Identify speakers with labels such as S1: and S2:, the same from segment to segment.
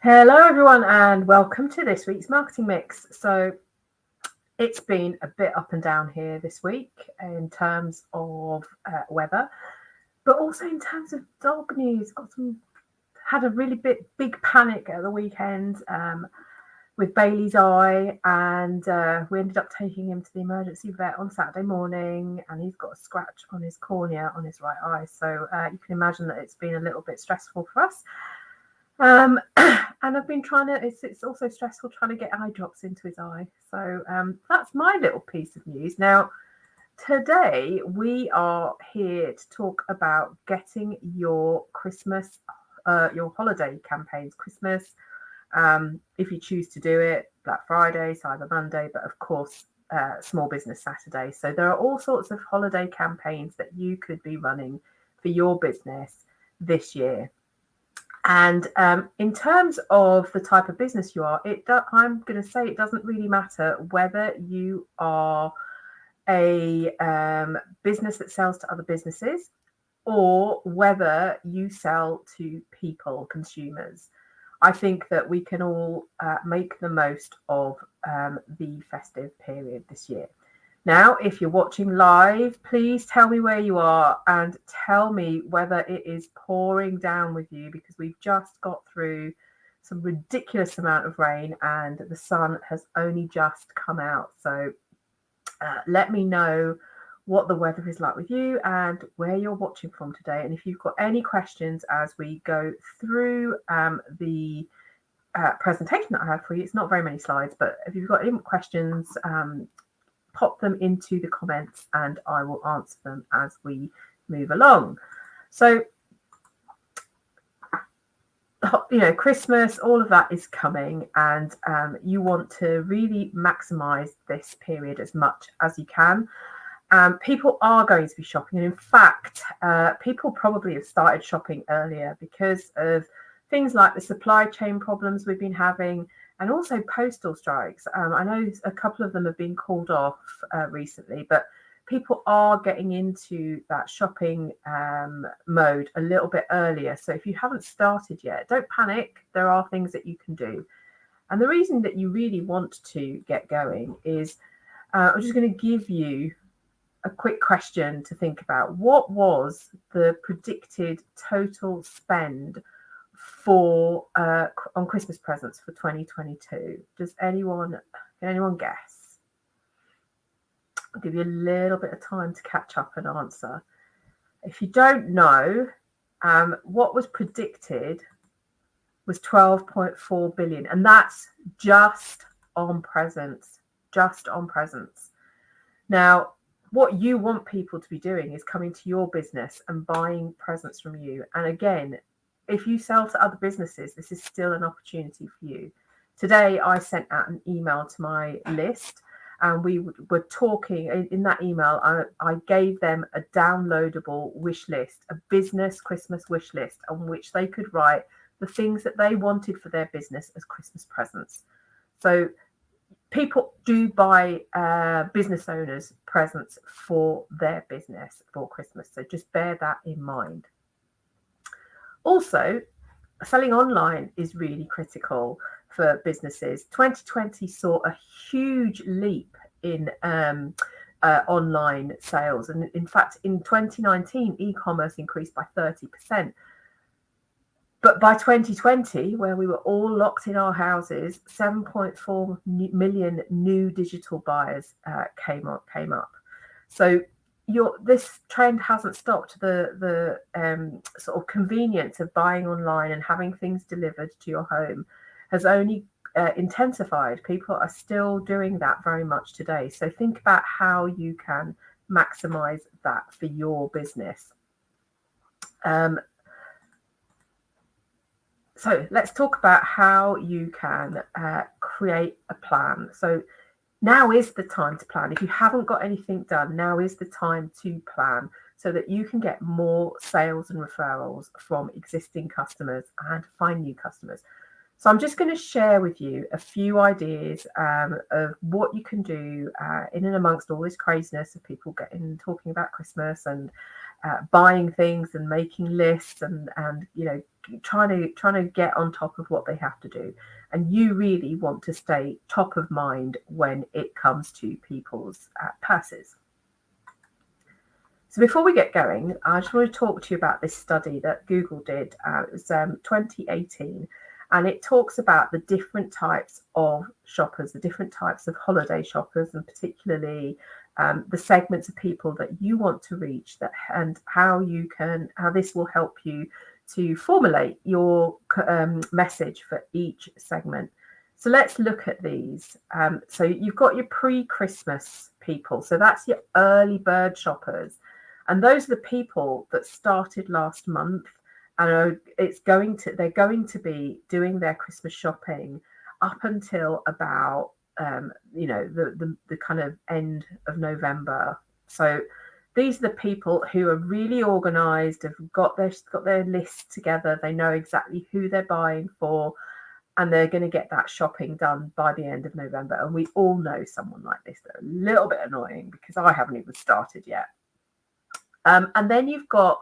S1: Hello, everyone, and welcome to this week's marketing mix. So it's been a bit up and down here this week in terms of weather, but also in terms of dog news. Had a really big panic at the weekend with Bailey's eye, and we ended up taking him to the emergency vet on Saturday morning, and he's got a scratch on his cornea on his right eye. So you can imagine that it's been a little bit stressful for us. And I've been trying to, it's also stressful trying to get eye drops into his eye. So that's my little piece of news. Now, today we are here to talk about getting your Christmas, your holiday campaigns, Christmas, if you choose to do it, Black Friday, Cyber Monday, but of course, Small Business Saturday. So there are all sorts of holiday campaigns that you could be running for your business this year. And in terms of the type of business you are, I'm going to say it doesn't really matter whether you are a business that sells to other businesses or whether you sell to people, consumers. I think that we can all make the most of the festive period this year. Now, if you're watching live, please tell me where you are and tell me whether it is pouring down with you, because we've just got through some ridiculous amount of rain and the sun has only just come out. So let me know what the weather is like with you and where you're watching from today. And if you've got any questions as we go through the presentation that I have for you, it's not very many slides, but if you've got any questions, pop them into the comments and I will answer them as we move along. So, Christmas, all of that is coming, and you want to really maximize this period as much as you can. People are going to be shopping, and in fact, people probably have started shopping earlier because of things like the supply chain problems we've been having, and also postal strikes. I know a couple of them have been called off recently, but people are getting into that shopping mode a little bit earlier. So if you haven't started yet, don't panic. There are things that you can do. And the reason that you really want to get going is I'm just going to give you a quick question to think about. What was the predicted total spend for on Christmas presents for 2022? Can anyone guess? I'll give you a little bit of time to catch up and answer. If you don't know, what was predicted was 12.4 billion, and that's just on presents. Now, what you want people to be doing is coming to your business and buying presents from you. And again, if you sell to other businesses, this is still an opportunity for you. Today, I sent out an email to my list, and we were talking in that email. I gave them a downloadable wish list, a business Christmas wish list, on which they could write the things that they wanted for their business as Christmas presents. So people do buy business owners presents for their business for Christmas. So just bear that in mind. Also, selling online is really critical for businesses. 2020 saw a huge leap in online sales. And in fact, in 2019, e-commerce increased by 30%. But by 2020, where we were all locked in our houses, 7.4 million new digital buyers came up. So this trend hasn't stopped. The sort of convenience of buying online and having things delivered to your home has only intensified. People are still doing that very much today. So think about how you can maximize that for your business. So let's talk about how you can create a plan. So now is the time to plan. If you haven't got anything done, now is the time to plan so that you can get more sales and referrals from existing customers and find new customers. So I'm just going to share with you a few ideas of what you can do in and amongst all this craziness of people talking about Christmas and buying things and making lists and trying to get on top of what they have to do. And you really want to stay top of mind when it comes to people's purses. So before we get going, I just want to talk to you about this study that Google did. It was 2018, and it talks about the different types of shoppers, the different types of holiday shoppers, and particularly the segments of people that you want to reach, and how this will help you to formulate your message for each segment. So let's look at these. So you've got your pre-Christmas people. So that's your early bird shoppers. And those are the people that started last month, and they're going to be doing their Christmas shopping up until about the kind of end of November. So these are the people who are really organized, have got their lists together, they know exactly who they're buying for, and they're going to get that shopping done by the end of November. And we all know someone like this. They're a little bit annoying because I haven't even started yet. And then you've got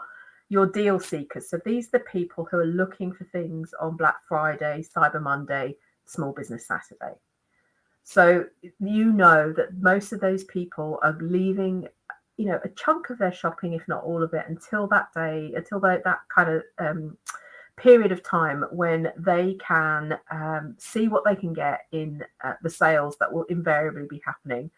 S1: your deal seekers. So these are the people who are looking for things on Black Friday, Cyber Monday, Small Business Saturday. So you know that most of those people are leaving, a chunk of their shopping, if not all of it, until that day, that kind of period of time when they can see what they can get in the sales that will invariably be happening.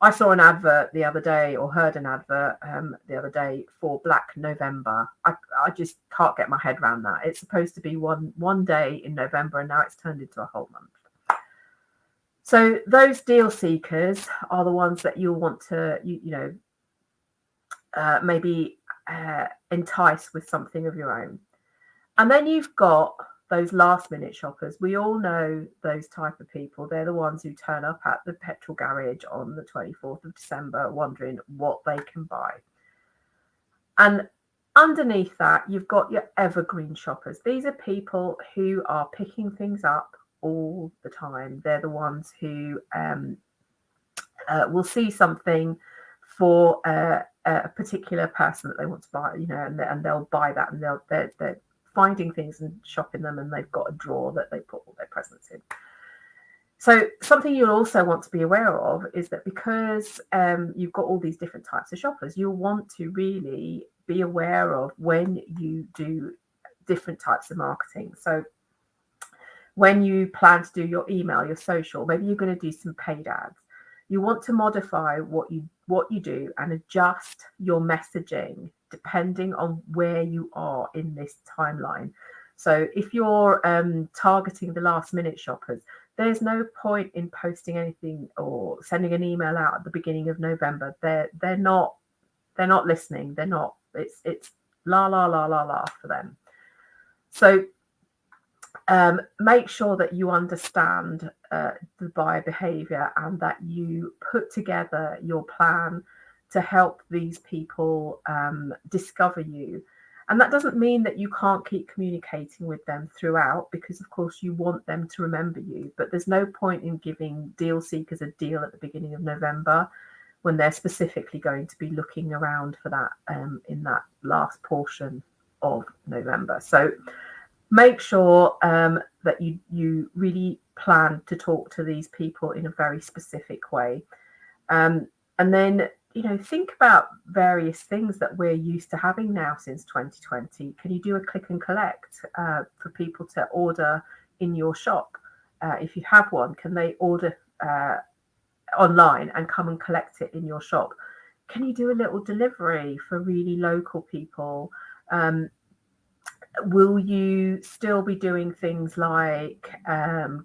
S1: I saw an advert the other day, or heard an advert the other day for Black November. I just can't get my head around that. It's supposed to be one day in November, and now it's turned into a whole month. So those deal seekers are the ones that you'll want to, maybe entice with something of your own. And then you've got those last minute shoppers. We all know those type of people. They're the ones who turn up at the petrol garage on the 24th of December wondering what they can buy. And underneath that, you've got your evergreen shoppers. These are people who are picking things up all the time. They're the ones who will see something for a particular person that they want to buy, and they'll buy that, and they're finding things and shopping them, and they've got a drawer that they put all their presents in. So something you'll also want to be aware of is that because you've got all these different types of shoppers, you'll want to really be aware of when you do different types of marketing. So when you plan to do your email, your social, maybe you're going to do some paid ads. You want to modify what you do and adjust your messaging depending on where you are in this timeline. So if you're targeting the last minute shoppers, there's no point in posting anything or sending an email out at the beginning of November. They're not listening. They're not. It's la la la la la for them. So make sure that you understand the buyer behavior, and that you put together your plan to help these people discover you. And that doesn't mean that you can't keep communicating with them throughout, because of course you want them to remember you. But there's no point in giving deal seekers a deal at the beginning of November when they're specifically going to be looking around for that in that last portion of November. So make sure that you really plan to talk to these people in a very specific way. And then, think about various things that we're used to having now since 2020. Can you do a click and collect for people to order in your shop? If you have one, can they order online and come and collect it in your shop? Can you do a little delivery for really local people? Will you still be doing things like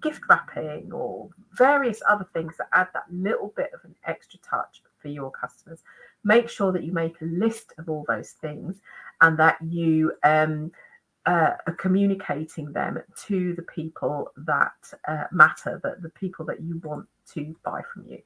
S1: gift wrapping or various other things that add that little bit of an extra touch for your customers? Make sure that you make a list of all those things, and that you are communicating them to the people that matter, the people that you want to buy from you.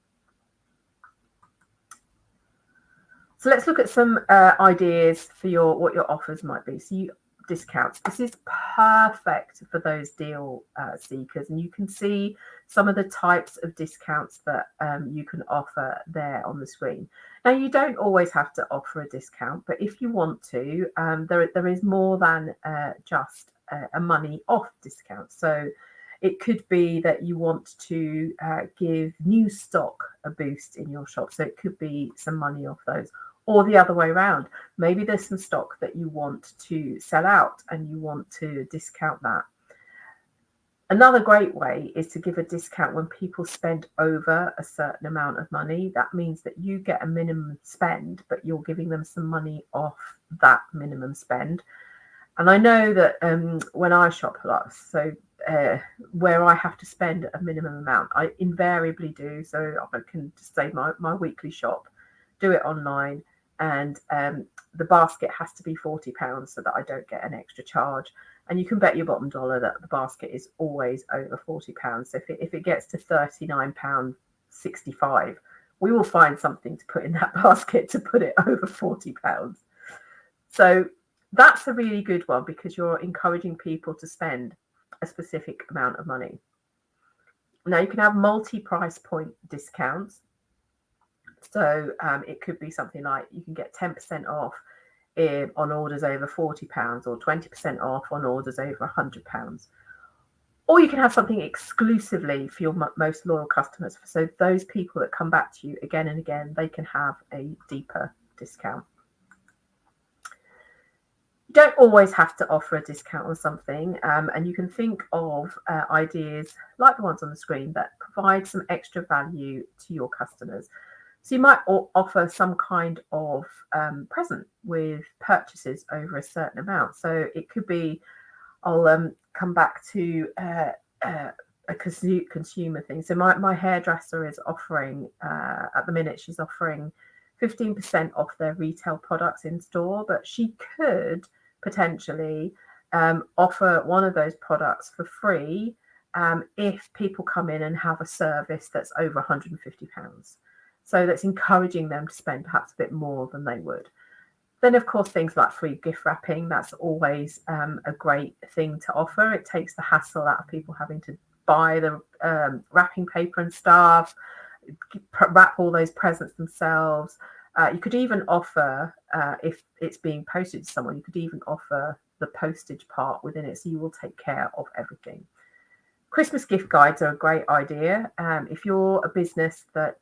S1: So let's look at some ideas for what your offers might be. So discounts. This is perfect for those deal seekers, and you can see some of the types of discounts that you can offer there on the screen. Now, you don't always have to offer a discount, but if you want to, there is more than just a money off discount. So it could be that you want to give new stock a boost in your shop. So it could be some money off those, or the other way around. Maybe there's some stock that you want to sell out and you want to discount that. Another great way is to give a discount when people spend over a certain amount of money. That means that you get a minimum spend, but you're giving them some money off that minimum spend. And I know that when I shop a lot, so where I have to spend a minimum amount, I invariably do. So I can just say my weekly shop, do it online, and the basket has to be £40 so that I don't get an extra charge. And you can bet your bottom dollar that the basket is always over £40. So if it gets to £39.65, we will find something to put in that basket to put it over £40. So that's a really good one, because you're encouraging people to spend a specific amount of money. Now, you can have multi-price point discounts. So it could be something like you can get 10% off on orders over £40, or 20% off on orders over £100. Or you can have something exclusively for your most loyal customers. So those people that come back to you again and again, they can have a deeper discount. You don't always have to offer a discount on something, and you can think of ideas like the ones on the screen that provide some extra value to your customers. So you might offer some kind of present with purchases over a certain amount. So it could be, I'll come back to a consumer thing. So my hairdresser is offering, at the minute, she's offering 15% off their retail products in store, but she could potentially offer one of those products for free if people come in and have a service that's over £150. So that's encouraging them to spend perhaps a bit more than they would. Then, of course, things like free gift wrapping, that's always a great thing to offer. It takes the hassle out of people having to buy the wrapping paper and stuff, wrap all those presents themselves. You could even offer, if it's being posted to someone, you could even offer the postage part within it, so you will take care of everything. Christmas gift guides are a great idea. If you're a business that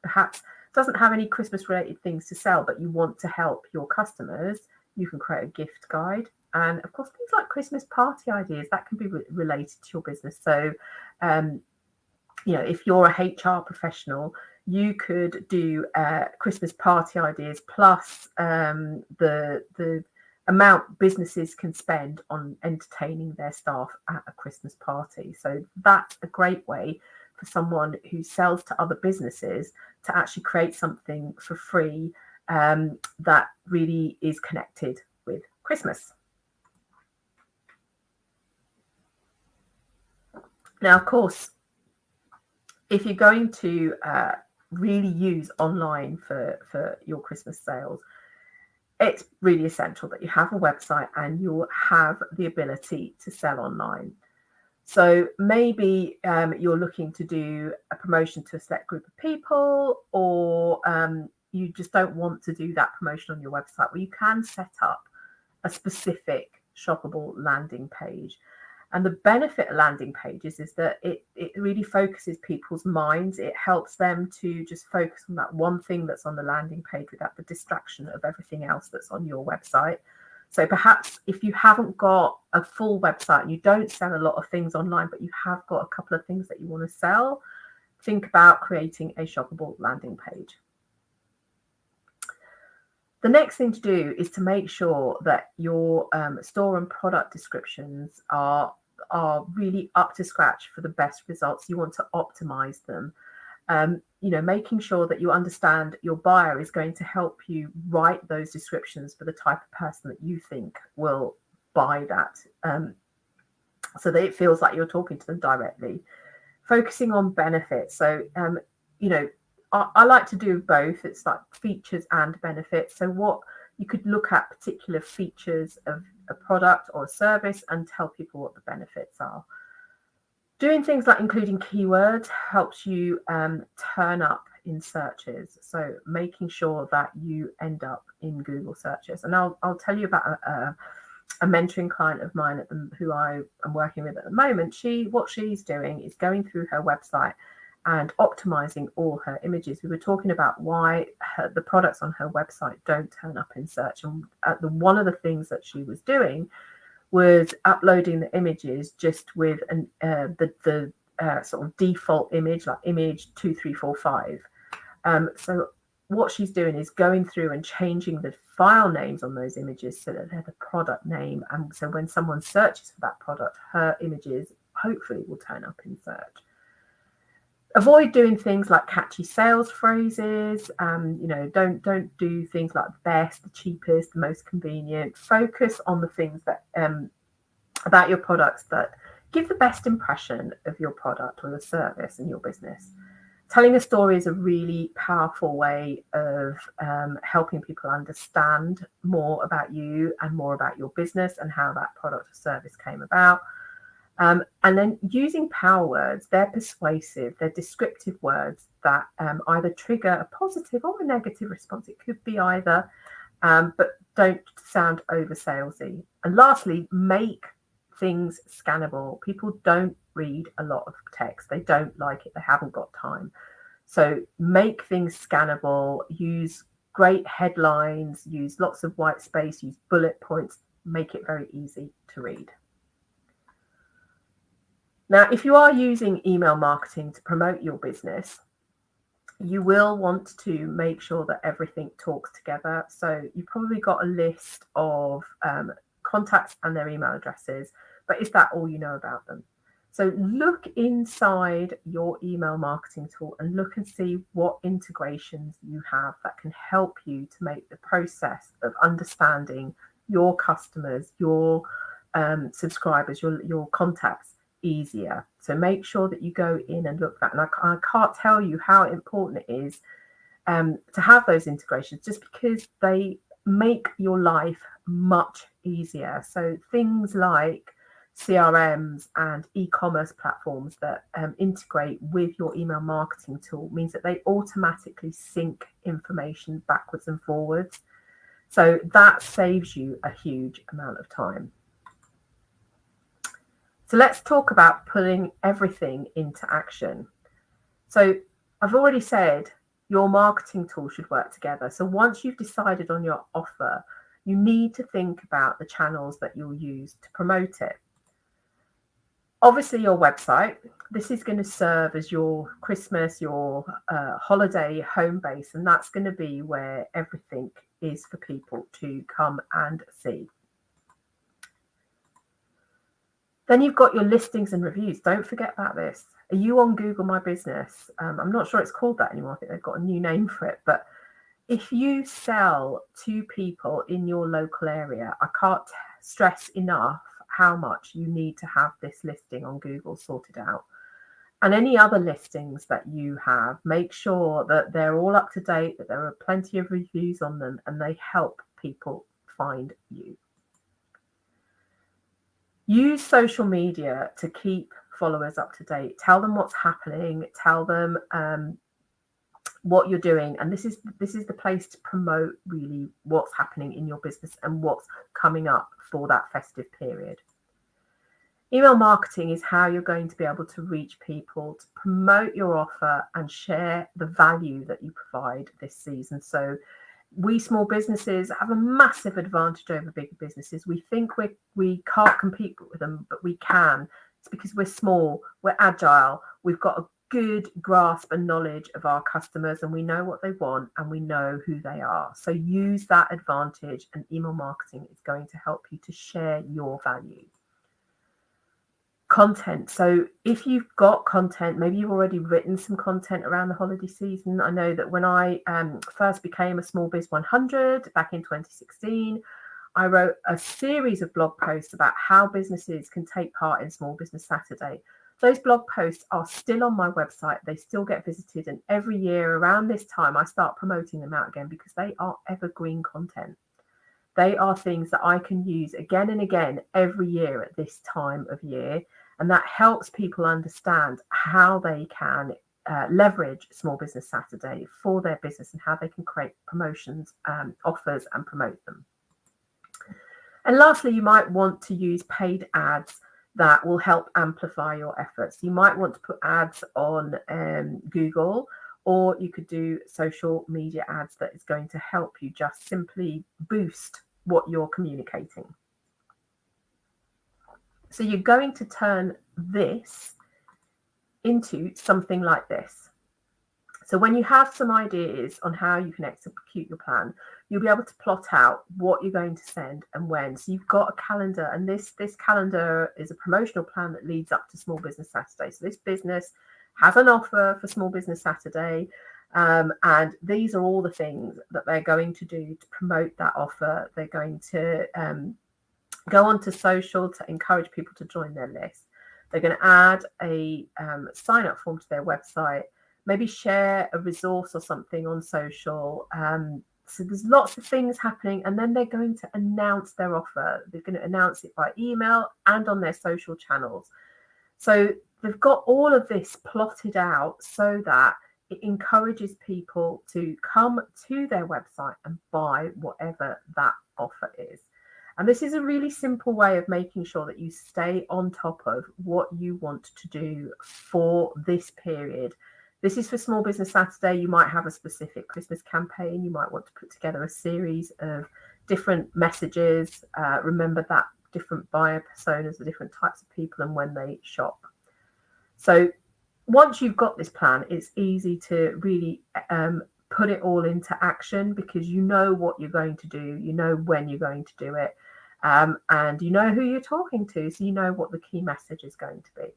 S1: perhaps doesn't have any Christmas related things to sell, but you want to help your customers, you can create a gift guide. And of course, things like Christmas party ideas, that can be related to your business. So, if you're a HR professional, you could do Christmas party ideas plus the amount businesses can spend on entertaining their staff at a Christmas party. So that's a great way for someone who sells to other businesses to actually create something for free that really is connected with Christmas. Now, of course, if you're going to really use online for your Christmas sales, it's really essential that you have a website and you'll have the ability to sell online. So maybe you're looking to do a promotion to a select group of people, or you just don't want to do that promotion on your website. Well, you can set up a specific shoppable landing page. And the benefit of landing pages is that it really focuses people's minds. It helps them to just focus on that one thing that's on the landing page without the distraction of everything else that's on your website. So perhaps if you haven't got a full website and you don't sell a lot of things online, but you have got a couple of things that you want to sell, think about creating a shoppable landing page. The next thing to do is to make sure that your store and product descriptions are really up to scratch for the best results. You want to optimize them. Making sure that you understand your buyer is going to help you write those descriptions for the type of person that you think will buy that, so that it feels like you're talking to them directly. Focusing on benefits. So, I like to do both. It's like features and benefits. So what you could look at particular features of a product or a service and tell people what the benefits are. Doing things like including keywords helps you turn up in searches. So making sure that you end up in Google searches. And I'll tell you about a mentoring client of mine who I am working with at the moment. What she's doing is going through her website and optimizing all her images. We were talking about why the products on her website don't turn up in search. And one of the things that she was doing was uploading the images just with the sort of default image, like image 2345. So what she's doing is going through and changing the file names on those images so that they're the product name. And so when someone searches for that product, her images hopefully will turn up in search. Avoid doing things like catchy sales phrases. Don't do things like best, the cheapest, the most convenient. Focus on the things that about your products that give the best impression of your product or your service and your business. Telling a story is a really powerful way of helping people understand more about you and more about your business and how that product or service came about. And then using power words, they're persuasive, they're descriptive words that either trigger a positive or a negative response. It could be either, but don't sound over salesy. And lastly, make things scannable. People don't read a lot of text. They don't like it. They haven't got time. So make things scannable, use great headlines, use lots of white space, use bullet points, make it very easy to read. Now, if you are using email marketing to promote your business, you will want to make sure that everything talks together. So you've probably got a list of contacts and their email addresses, but is that all you know about them? So look inside your email marketing tool and look and see what integrations you have that can help you to make the process of understanding your customers, your subscribers, your contacts easier. So make sure that you go in and look at that. And I can't tell you how important it is to have those integrations, just because they make your life much easier. So things like CRMs and e-commerce platforms that integrate with your email marketing tool means that they automatically sync information backwards and forwards. So that saves you a huge amount of time. So let's talk about putting everything into action. So I've already said your marketing tool should work together. So once you've decided on your offer, you need to think about the channels that you'll use to promote it. Obviously, your website, this is going to serve as your Christmas, your holiday home base, and that's going to be where everything is for people to come and see. Then you've got your listings and reviews. Don't forget about this. Are you on Google My Business? I'm not sure it's called that anymore. I think they've got a new name for it. But if you sell to people in your local area, I can't stress enough how much you need to have this listing on Google sorted out. And any other listings that you have, make sure that they're all up to date, that there are plenty of reviews on them, and they help people find you. Use social media to keep followers up to date. Tell them what's happening. Tell them what you're doing. And this is the place to promote really what's happening in your business and what's coming up for that festive period. Email marketing is how you're going to be able to reach people, to promote your offer and share the value that you provide this season. So we small businesses have a massive advantage over bigger businesses. We think we can't compete with them, but we can. It's because we're small, we're agile, we've got a good grasp and knowledge of our customers, and we know what they want and we know who they are. So use that advantage, and email marketing is going to help you to share your value. Content. So if you've got content, maybe you've already written some content around the holiday season. I know that when I first became a Small Biz 100 back in 2016, I wrote a series of blog posts about how businesses can take part in Small Business Saturday. Those blog posts are still on my website. They still get visited. And every year around this time, I start promoting them out again because they are evergreen content. They are things that I can use again and again every year at this time of year. And that helps people understand how they can leverage Small Business Saturday for their business and how they can create promotions, offers, and promote them. And lastly, you might want to use paid ads that will help amplify your efforts. You might want to put ads on Google, or you could do social media ads that is going to help you just simply boost what you're communicating. So you're going to turn this into something like this. So when you have some ideas on how you can execute your plan, you'll be able to plot out what you're going to send and when. So you've got a calendar, and this calendar is a promotional plan that leads up to Small Business Saturday. So this business has an offer for Small Business Saturday, and these are all the things that they're going to do to promote that offer. They're going to go onto social to encourage people to join their list. They're going to add a sign-up form to their website, maybe share a resource or something on social. So there's lots of things happening, and then they're going to announce their offer. They're going to announce it by email and on their social channels. So they've got all of this plotted out so that it encourages people to come to their website and buy whatever that offer is. And this is a really simple way of making sure that you stay on top of what you want to do for this period. This is for Small Business Saturday. You might have a specific Christmas campaign. You might want to put together a series of different messages. Remember that different buyer personas, the different types of people and when they shop. So once you've got this plan, it's easy to really put it all into action, because you know what you're going to do, you know when you're going to do it, and you know who you're talking to, so you know what the key message is going to be.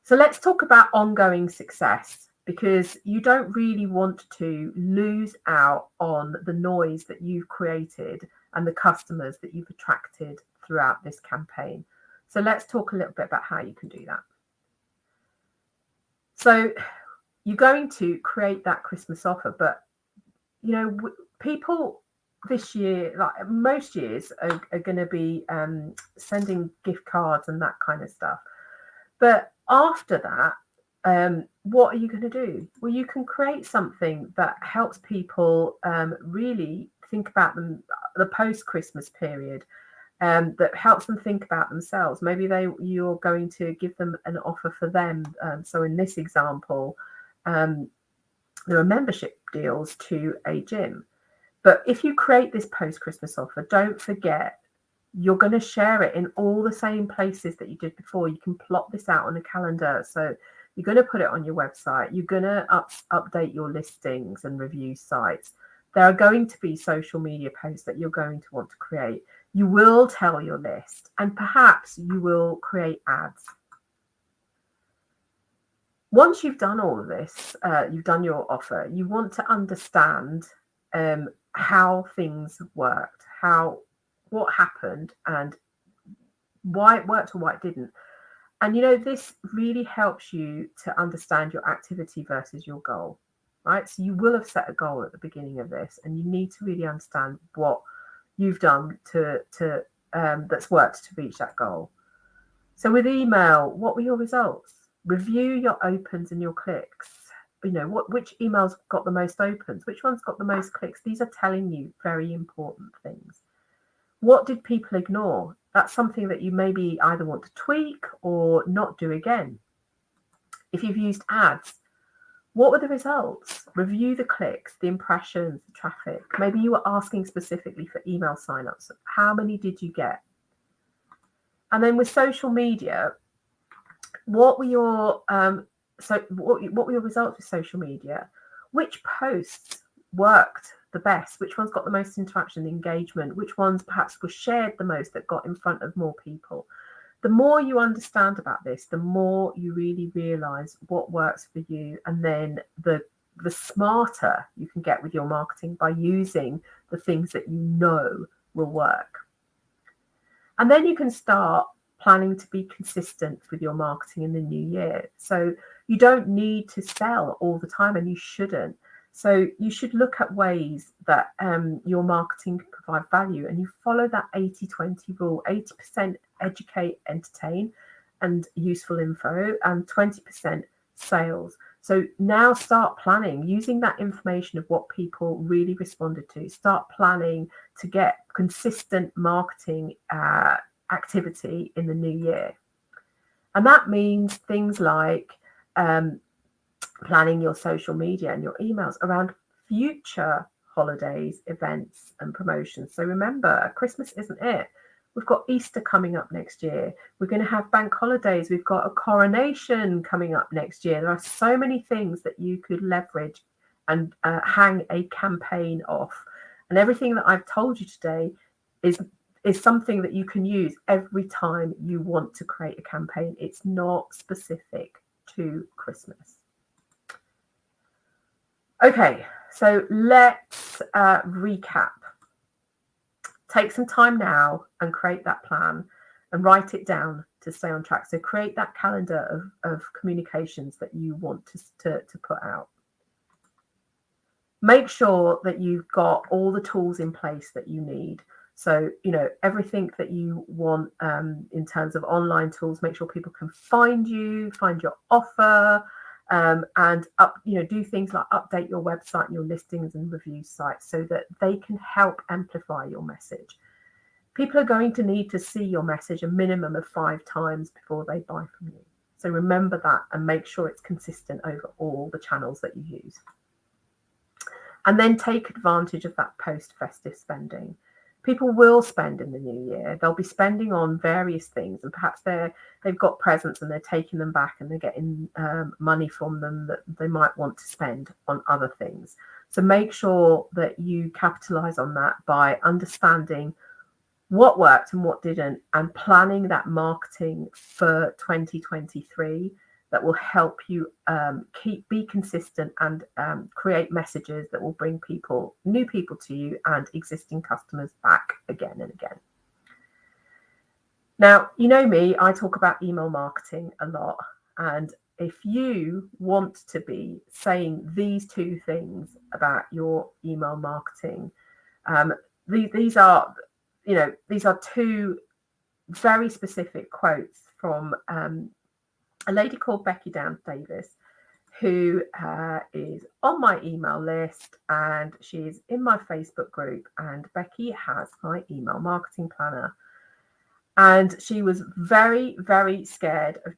S1: So let's talk about ongoing success, because you don't really want to lose out on the noise that you've created and the customers that you've attracted throughout this campaign. So let's talk a little bit about how you can do that. So you're going to create that Christmas offer, but you know, people this year, like most years, are going to be sending gift cards and that kind of stuff. But after that, what are you going to do? Well, you can create something that helps people really think about the post-Christmas period, that helps them think about themselves. Maybe you're going to give them an offer for them. So in this example, there are membership deals to a gym. But if you create this post-Christmas offer, don't forget, you're going to share it in all the same places that you did before. You can plot this out on a calendar. So you're going to put it on your website. You're going to update your listings and review sites. There are going to be social media posts that you're going to want to create. You will tell your list, and perhaps you will create ads. Once you've done all of this, you've done your offer, you want to understand how things worked, what happened, and why it worked or why it didn't. And you know, this really helps you to understand your activity versus your goal, right? So you will have set a goal at the beginning of this, and you need to really understand what you've done to that's worked to reach that goal. So with email, what were your results? Review your opens and your clicks. You know, which emails got the most opens, which ones got the most clicks. These are telling you very important things. What did people ignore? That's something that you maybe either want to tweak or not do again. If you've used ads, what were the results? Review the clicks, the impressions, the traffic. Maybe you were asking specifically for email signups. How many did you get? And then with social media, what were your what were your results with social media? Which posts worked the best? Which ones got the most interaction, engagement? Which ones perhaps were shared the most, that got in front of more people? The more you understand about this, the more you really realize what works for you, and then the smarter you can get with your marketing by using the things that you know will work. And then you can start planning to be consistent with your marketing in the new year. So you don't need to sell all the time, and you shouldn't. So you should look at ways that your marketing can provide value, and you follow that 80-20 rule. 80% educate, entertain, and useful info, and 20% sales. So now start planning using that information of what people really responded to. Start planning to get consistent marketing activity in the new year. And that means things like planning your social media and your emails around future holidays, events, and promotions. So remember, Christmas isn't it. We've got Easter coming up next year. We're going to have bank holidays. We've got a coronation coming up next year. There are so many things that you could leverage and hang a campaign off. And everything that I've told you today is something that you can use every time you want to create a campaign. It's not specific to Christmas. Okay, so let's recap. Take some time now and create that plan and write it down to stay on track. So create that calendar of communications that you want to put out. Make sure that you've got all the tools in place that you need. So, everything that you want in terms of online tools, make sure people can find you, find your offer, and do things like update your website and your listings and review sites so that they can help amplify your message. People are going to need to see your message a minimum of 5 times before they buy from you. So remember that and make sure it's consistent over all the channels that you use. And then take advantage of that post-festive spending. People will spend in the new year. They'll be spending on various things, and perhaps they've got presents and they're taking them back and they're getting money from them that they might want to spend on other things. So make sure that you capitalize on that by understanding what worked and what didn't, and planning that marketing for 2023 that will help you be consistent and create messages that will bring new people to you and existing customers back again and again. Now, you know me, I talk about email marketing a lot. And if you want to be saying these 2 things about your email marketing, these are 2 very specific quotes from a lady called Becky Davis, who is on my email list, and she's in my Facebook group, and Becky has my email marketing planner. And she was very, very scared of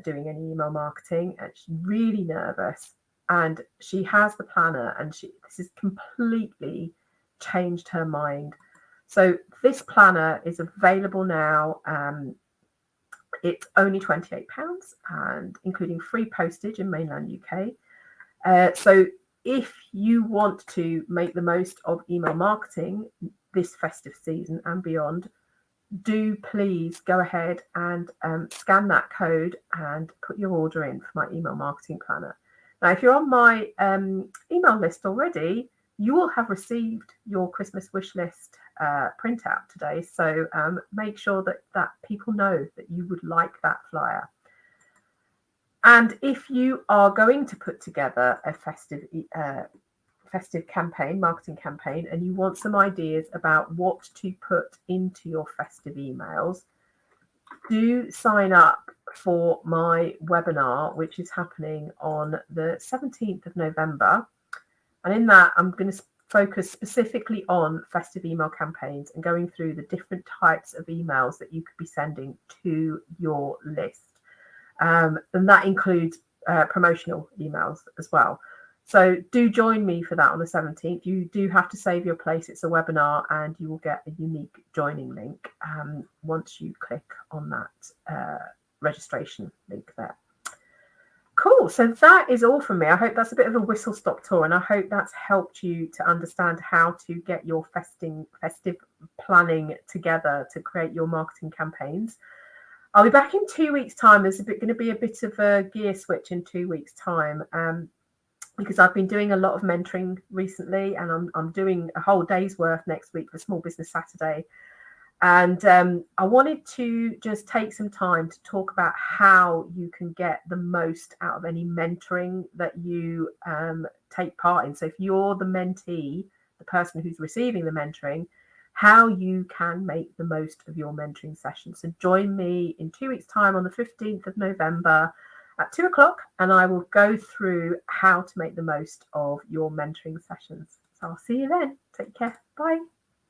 S1: doing any email marketing, and she's really nervous. And she has the planner, and this has completely changed her mind. So this planner is available now. It's only £28, and including free postage in mainland UK. So if you want to make the most of email marketing this festive season and beyond, do please go ahead and scan that code and put your order in for my email marketing planner. Now, if you're on my email list already, you will have received your Christmas wish list printout today. So make sure that people know that you would like that flyer. And if you are going to put together a festive marketing campaign, and you want some ideas about what to put into your festive emails, do sign up for my webinar, which is happening on the 17th of November. And in that, I'm going to focus specifically on festive email campaigns and going through the different types of emails that you could be sending to your list. And that includes promotional emails as well. So do join me for that on the 17th. You do have to save your place. It's a webinar, and you will get a unique joining link once you click on that registration link there. Cool. So that is all from me. I hope that's a bit of a whistle-stop tour, and I hope that's helped you to understand how to get your festive planning together to create your marketing campaigns. I'll be back in 2 weeks' time. There's going to be a bit of a gear switch in 2 weeks' time because I've been doing a lot of mentoring recently, and I'm doing a whole day's worth next week for Small Business Saturday. And I wanted to just take some time to talk about how you can get the most out of any mentoring that you take part in. So if you're the mentee, the person who's receiving the mentoring, how you can make the most of your mentoring session. So join me in 2 weeks' time on the 15th of November at 2:00, and I will go through how to make the most of your mentoring sessions. So I'll see you then. Take care. Bye.